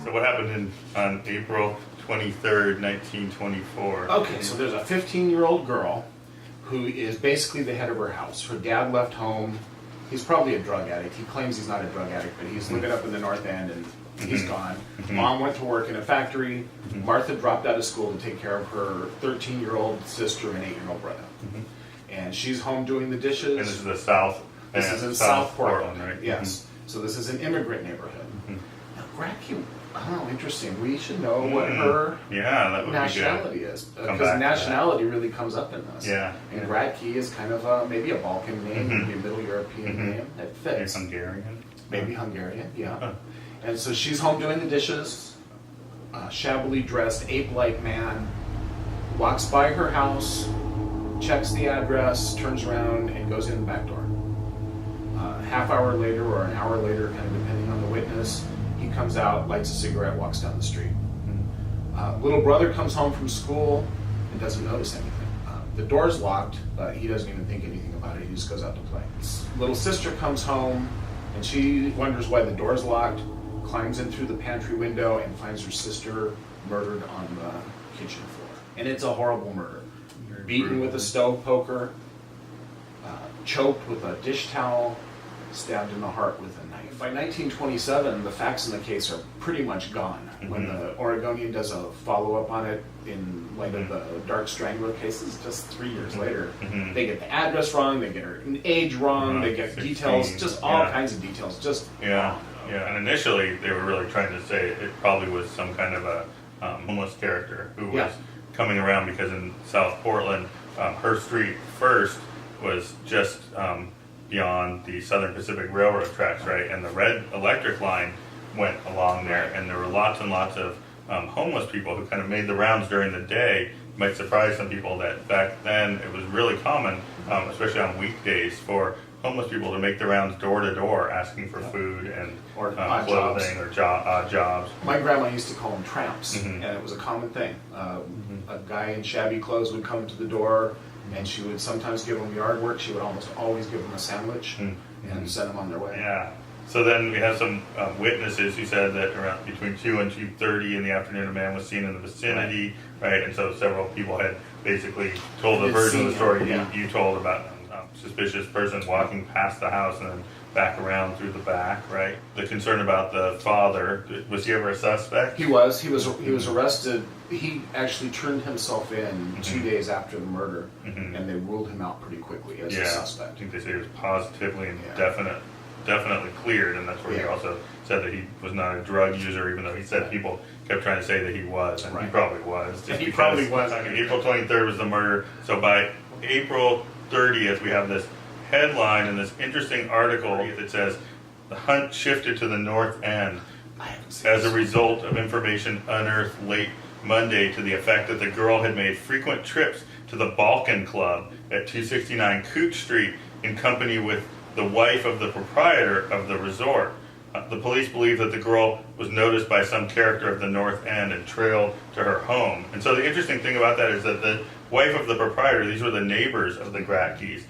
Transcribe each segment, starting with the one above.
So what happened on April 23rd, 1924? Okay, so there's a 15-year-old girl who is basically the head of her house. Her dad left home. He's probably a drug addict. He claims he's not a drug addict, but he's living up in the North End and he's gone. Mom went to work in a factory. Martha dropped out of school to take care of her 13-year-old sister and 8-year-old brother. And she's home doing the dishes. And this is the South. This is in South Portland, right? Yes. So this is an immigrant neighborhood. Now, Gratke, oh, interesting. We should know what her nationality is. Because nationality really comes up in this. Yeah. And Gratke is kind of maybe a Balkan name, maybe a Middle European name that fits. Maybe Hungarian. Maybe Hungarian, yeah. And so she's home doing the dishes. Shabbily dressed, ape-like man walks by her house, checks the address, turns around, and goes in the back door. Half hour later or an hour later, kind of depending on the witness, he comes out, lights a cigarette, walks down the street. Little brother comes home from school and doesn't notice anything. The door's locked, but he doesn't even think anything about it. He just goes out to play. Little sister comes home, and she wonders why the door's locked, climbs in through the pantry window, and finds her sister murdered on the kitchen floor. And it's a horrible murder. Beaten with a stove poker, choked with a dish towel, stabbed in the heart with a knife. By 1927, the facts in the case are pretty much gone. When the Oregonian does a follow-up on it in light of the Dark Strangler cases, just 3 years later, they get the address wrong, they get her age wrong, they get 16, details, just all kinds of details, just wrong. And initially they were really trying to say it probably was some kind of a homeless character who was coming around, because in South Portland, her street first was just beyond the Southern Pacific Railroad tracks, right? And the red electric line went along there, and there were lots and lots of homeless people who kind of made the rounds during the day. It might surprise some people that back then it was really common, especially on weekdays, for homeless people to make the rounds door to door asking for food and or clothing or odd jobs. My grandma used to call them tramps, and it was a common thing. A guy in shabby clothes would come to the door, and she would sometimes give them yard work. She would almost always give them a sandwich and send them on their way. Yeah. So then we have some witnesses who said that around between 2 and 2:30 in the afternoon, a man was seen in the vicinity, right? And so several people had basically told the version of the story you told about suspicious person walking past the house and then back around through the back, right? The concern about the father, was he ever a suspect? He was arrested. He actually turned himself in 2 days after the murder, and they ruled him out pretty quickly as a suspect. I think they say he was positively and definitely cleared, and that's where he also said that he was not a drug user, even though he said people kept trying to say that he was, and he probably was. He probably was. April 23rd was the murder, so by April 30th, we have this headline in this interesting article that says, "The hunt shifted to the North End as a result of information unearthed late Monday to the effect that the girl had made frequent trips to the Balkan Club at 269 Cooch Street in company with the wife of the proprietor of the resort. The police believe that the girl was noticed by some character of the North End and trailed to her home." And so the interesting thing about that is that the wife of the proprietor, these were the neighbors of the Gratkes.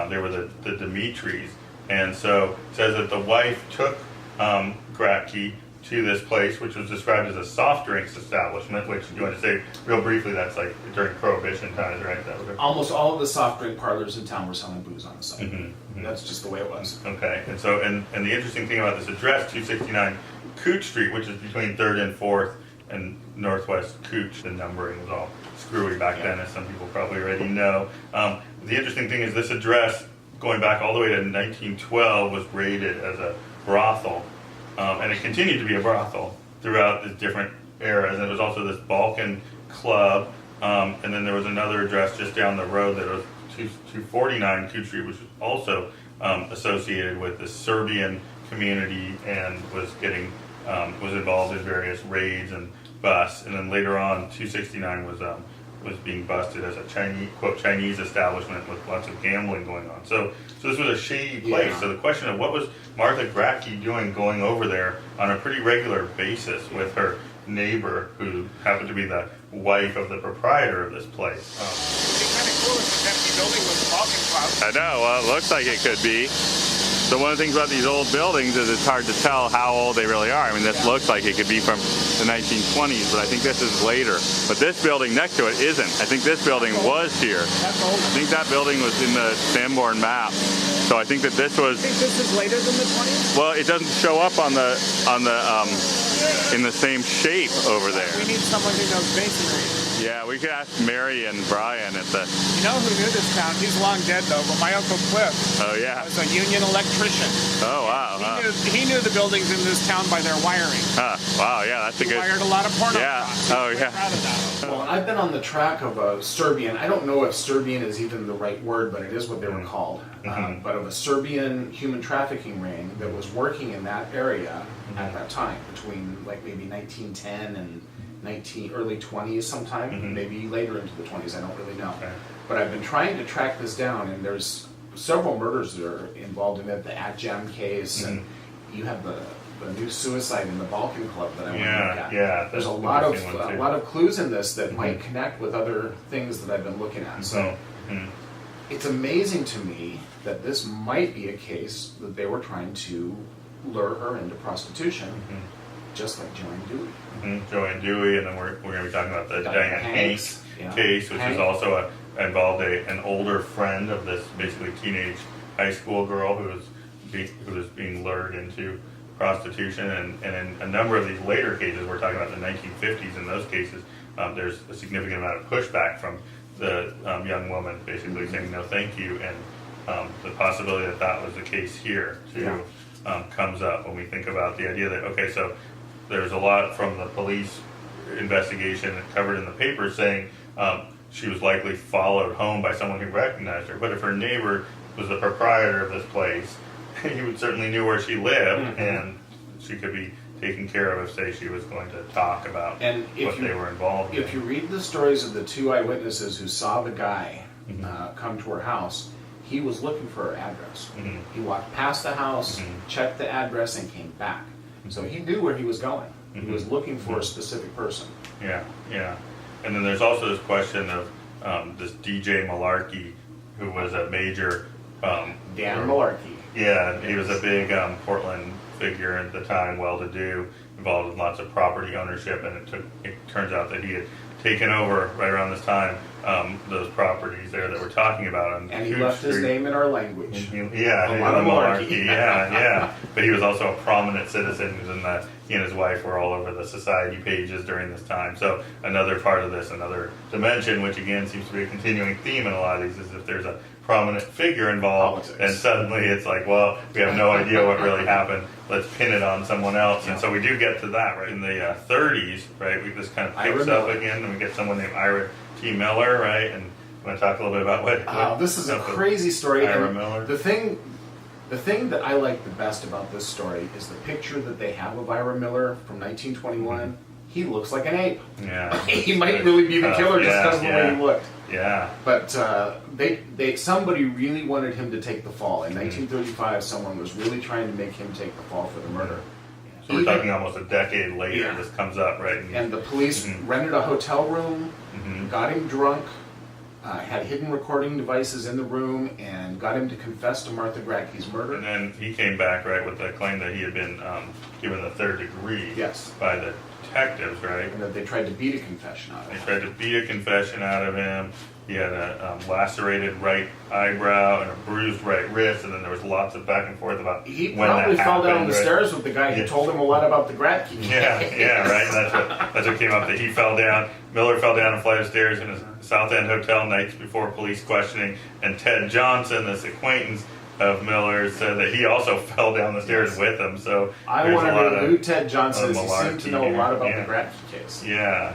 They were the Dimitris. And so it says that the wife took Gratke to this place, which was described as a soft drinks establishment, which, you want to say real briefly, that's like during Prohibition times, right? Almost all of the soft drink parlors in town were selling booze on the side. That's just the way it was. Okay, and so, and the interesting thing about this address, 269 Cooch Street, which is between 3rd and 4th and Northwest Cooch, the numbering was all screwy back then, as some people probably already know. The interesting thing is this address, going back all the way to 1912, was rated as a brothel. And it continued to be a brothel throughout the different eras. And there was also this Balkan Club, and then there was another address just down the road that was 249 Cooch Street, which was also associated with the Serbian community and was involved in various raids and busts. And then later on, 269 was being busted as a Chinese establishment with lots of gambling going on. So this was a shady place. So the question of what was Martha Gratke doing going over there on a pretty regular basis with her neighbor, who happened to be the wife of the proprietor of this place. It'd be kind of cool if this empty building was the Balkan Club. I know. Well, it looks like it could be. So one of the things about these old buildings is it's hard to tell how old they really are. I mean, this looks like it could be from the 1920s, but I think this is later. But this building next to it isn't. I think this building was here. That's old. I think that building was in the Sanborn map. So I think that this was. I think this is later than the 20s? Well, it doesn't show up on the in the same shape over there. We need someone who knows masonry. Yeah, we could ask Mary and Brian at the. You know who knew this town? He's long dead though, but my Uncle Cliff Oh yeah. was a union electrician. Oh wow. He knew the buildings in this town by their wiring. Wow. Yeah, that's a He good. wired a lot of porno. Yeah. shots. Oh He's yeah. proud of that. Well, I've been on the track of a Serbian, I don't know if Serbian is even the right word, but it is what they were called, but of a Serbian human trafficking ring that was working in that area at that time, between like maybe 1910 and early 20s sometime, maybe later into the 20s, I don't really know. Okay. But I've been trying to track this down, and there's several murders that are involved in it, the Atjam case, and you have the new suicide in the Balkan Club that I want to look at. Yeah. There's that's a lot of an interesting one, too. a lot of clues in this that might connect with other things that I've been looking at. So it's amazing to me that this might be a case that they were trying to lure her into prostitution, just like Joanne Dewey. Joanne Dewey, and then we're going to be talking about the Diane Hanks yeah. case, which Hank. is also involved an older friend of this basically teenage high school girl who was being lured into prostitution, and in a number of these later cases, we're talking about the 1950s. In those cases, there's a significant amount of pushback from the young woman, basically saying no, thank you, and the possibility that that was the case here too comes up when we think about the idea that okay, so there's a lot from the police investigation covered in the paper saying she was likely followed home by someone who recognized her, but if her neighbor was the proprietor of this place, he would certainly knew where she lived, and she could be taken care of if, say, she was going to talk about what they were involved in. If you read the stories of the two eyewitnesses who saw the guy come to her house, he was looking for her address. He walked past the house, checked the address, and came back. So he knew where he was going. He was looking for a specific person. Yeah. And then there's also this question of this DJ Malarkey, who was a major... Dan Malarkey. Yeah, he was a big Portland figure at the time, well-to-do, involved with lots of property ownership, and it turns out that he had taken over right around this time those properties there that we're talking about. And he left his name in our language. Yeah, A lot of Malarkey. yeah. But he was also a prominent citizen, he and his wife were all over the society pages during this time. So another part of this, another dimension, which again seems to be a continuing theme in a lot of these, is if there's a prominent figure involved, Politics. and suddenly it's like, well, we have no idea what really happened. Let's pin it on someone else. And so we do get to that, right? In the 30s, right, this kind of picks up again, and we get someone named Ira T. Miller, right? And you want to talk a little bit about what This is a crazy story. Ira and Miller. The thing that I like the best about this story is the picture that they have of Ira Miller from 1921. He looks like an ape. Yeah. He might really be the killer just because of the way he looked. Yeah. But somebody really wanted him to take the fall. In 1935, someone was really trying to make him take the fall for the murder. So we're talking almost a decade later. This comes up, right? And the police rented a hotel room, got him drunk, had hidden recording devices in the room, and got him to confess to Martha Gratke's murder. And then he came back, right, with the claim that he had been given the third degree by the detectives, right? And that they tried to beat a confession out of him. They tried to beat a confession out of him. He had a lacerated right eyebrow and a bruised right wrist, and then there was lots of back and forth about He when probably that fell down happened, the right? stairs with the guy who told him a lot about the Gratke. Yeah, right. That's what came up. That he fell down. Miller fell down a flight of stairs in a South End hotel nights before police questioning, and Ted Johnson, this acquaintance of Miller's, said that he also fell down the stairs with him. So I want to know who Ted Johnson is. He seemed to know a lot about the Gratke case. Yeah.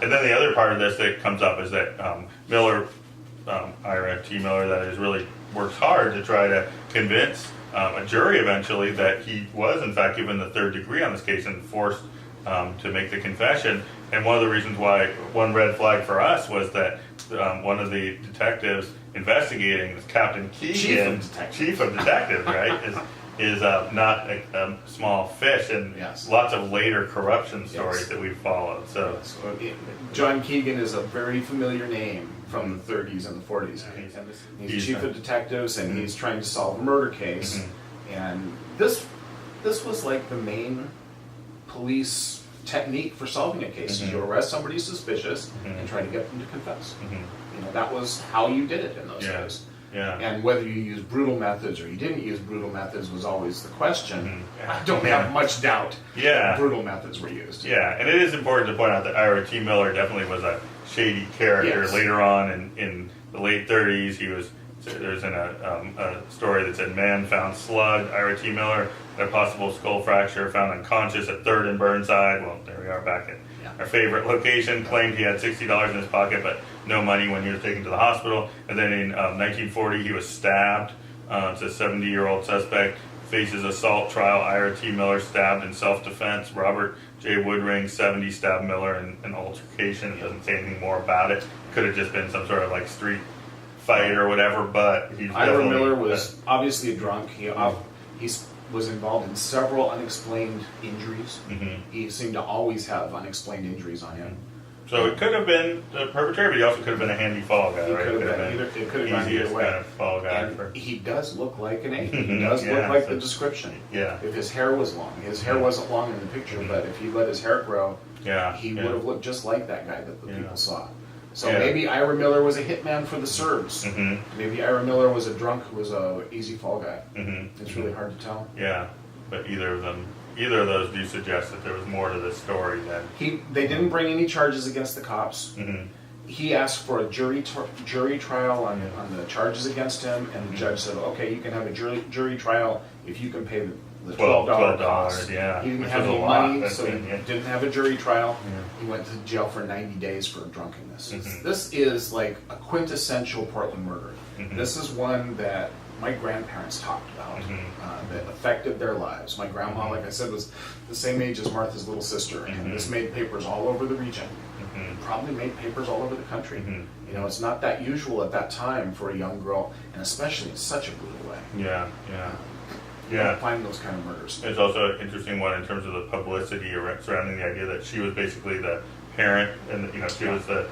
And then the other part of this that comes up is that Miller, Ira T. Miller, that is, really works hard to try to convince a jury eventually that he was in fact given the third degree on this case and forced to make the confession. And one of the reasons why, one red flag for us was that one of the detectives investigating this, Captain Keegan, chief of detectives, right, is not a small fish, and lots of later corruption stories that we've followed. So John Keegan is a very familiar name from the 30s and the 40s. He's chief of detectives, and he's trying to solve a murder case. And this was like the main police technique for solving a case. You arrest somebody suspicious and try to get them to confess. You know, that was how you did it in those days. Yeah. And whether you used brutal methods or you didn't use brutal methods was always the question. I don't have much doubt that brutal methods were used. Yeah, and it is important to point out that Ira T. Miller definitely was a shady character. Yes. Later on in the late 30s, there's a story that said man found slugged. Ira T. Miller had a possible skull fracture, found unconscious at 3rd and Burnside. Well, there we are back at our favorite location. Claimed he had $60 in his pocket, but no money when he was taken to the hospital. And then in 1940, he was stabbed. It's a 70-year-old suspect. Faces assault trial. Ira T. Miller stabbed in self-defense. Robert J. Woodring, 70, stabbed Miller in an altercation. It doesn't say anything more about it. Could have just been some sort of like street fight or whatever, but he's Ira Miller was obviously a drunk. He was involved in several unexplained injuries. He seemed to always have unexplained injuries on him. So it could have been the perpetrator, but he also could have been a handy fall guy, right? It could have gone either way. Kind of fall guy. And he does look like an ape. He does look like the description. Yeah. If his hair was long. His hair wasn't long in the picture, but if he let his hair grow, he would have looked just like that guy that the people saw. So maybe Ira Miller was a hitman for the Serbs. Maybe Ira Miller was a drunk who was a easy fall guy. It's really hard to tell. Yeah, but either of those do suggest that there was more to this story than they didn't bring any charges against the cops. He asked for a jury trial on the charges against him, and the judge said, "Okay, you can have a jury trial if you can pay the $12 cost." He didn't have any money, so he didn't have a jury trial. He went to jail for 90 days for drunkenness. This is like a quintessential Portland murder. This is one that my grandparents talked about, that affected their lives. My grandma, like I said, was the same age as Martha's little sister, and this made papers all over the region. Probably made papers all over the country. You know, it's not that usual at that time for a young girl, and especially in such a brutal way. You don't find those kind of murders. It's also an interesting one in terms of the publicity surrounding the idea that she was basically the parent, and she was the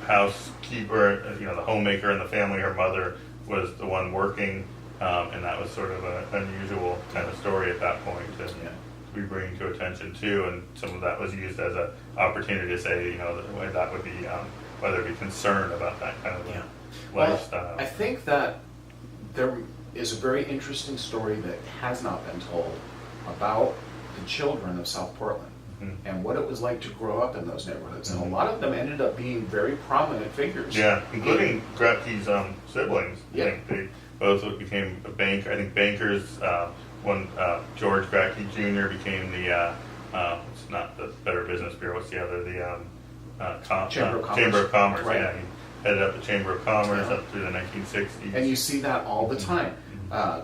housekeeper, the homemaker in the family. Her mother was the one working, and that was sort of an unusual kind of story at that point to be bringing to attention too. And some of that was used as an opportunity to say, that would be whether be concerned about that kind of lifestyle. I think that there is a very interesting story that has not been told about the children of South Portland and what it was like to grow up in those neighborhoods. And a lot of them ended up being very prominent figures. Yeah, including Gratke's siblings. I think they both became I think bankers. George Gratke Jr. became the, it's not the Better Business Bureau, what's the other, Chamber of Commerce. Chamber of Commerce, right. He headed up the Chamber of Commerce up through the 1960s. And you see that all the time.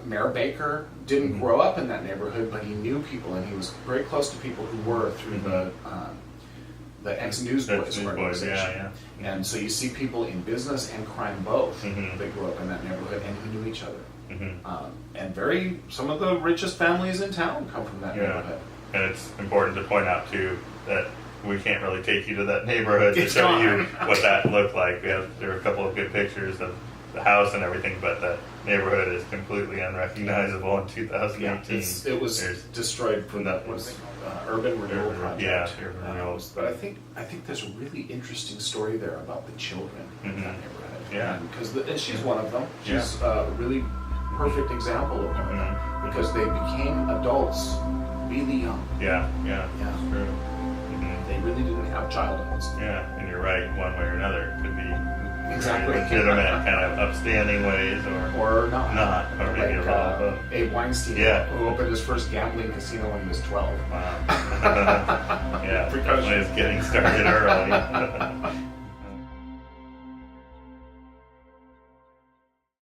Mayor Baker didn't grow up in that neighborhood, but he knew people, and he was very close to people who were through the ex-Newsboys organization. And so you see people in business and crime both that grew up in that neighborhood and who knew each other. And some of the richest families in town come from that neighborhood. And it's important to point out too that we can't really take you to that neighborhood to show you what that looked like. There are a couple of good pictures of the house and everything, but the neighborhood is completely unrecognizable in 2018. It was destroyed from that urban renewal project. Urban renewal. But I think there's a really interesting story there about the children in that neighborhood. And she's one of them. She's a really perfect example of one of them because they became adults really young. That's true. They really didn't have childhoods. And you're right, one way or another, it could be exactly legitimate, kind of upstanding ways, or not, or maybe a little both. Abe Weinstein, who opened his first gambling casino when he was 12. Wow. Definitely is getting started early.